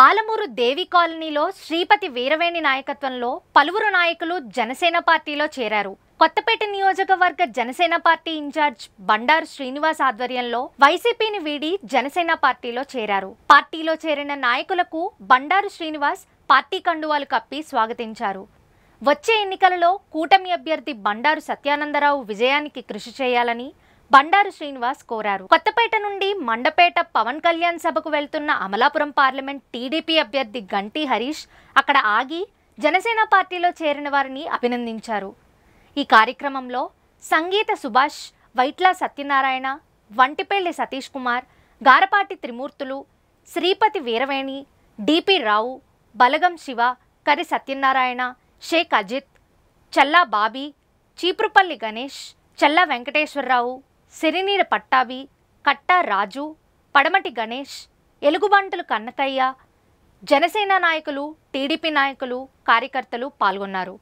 ఆలమూరు దేవి కాలనీలో శ్రీపతి వీరవేణి నాయకత్వంలో పలువురు నాయకులు జనసేన పార్టీలో చేరారు. కొత్తపేట నియోజకవర్గ జనసేన పార్టీ ఇన్ఛార్జ్ బండారు శ్రీనివాస్ ఆధ్వర్యంలో వైసీపీని వీడి జనసేన పార్టీలో చేరారు. పార్టీలో చేరిన నాయకులకు బండారు శ్రీనివాస్ పార్టీ కండువాలు కప్పి స్వాగతించారు. వచ్చే ఎన్నికలలో కూటమి అభ్యర్థి బండారు సత్యానందరావు విజయానికి కృషి చేయాలని బండారు శ్రీనివాస్ కోరారు. కొత్తపేట నుండి మండపేట పవన్ కళ్యాణ్ సభకు వెళ్తున్న అమలాపురం పార్లమెంట్ టీడీపీ అభ్యర్థి గంటి హరీష్ అక్కడ ఆగి జనసేన పార్టీలో చేరిన వారిని అభినందించారు. ఈ కార్యక్రమంలో సంగీత సుభాష్, వైట్ల సత్యనారాయణ, వంటిపల్లి సతీష్ కుమార్, గారపాటి త్రిమూర్తులు, శ్రీపతి వీరవేణి, డిపి రావు, బలగం శివ, కరి సత్యనారాయణ, షేక్ అజిత్, చల్లా బాబీ, చీపురుపల్లి గణేష్, చల్లా వెంకటేశ్వరరావు, సిరినీర పట్టాభి, కట్టా రాజు, పడమటి గణేష్, ఎలుగుబంటులు కన్నకయ్య, జనసేన నాయకులు, టీడీపీ నాయకులు, కార్యకర్తలు పాల్గొన్నారు.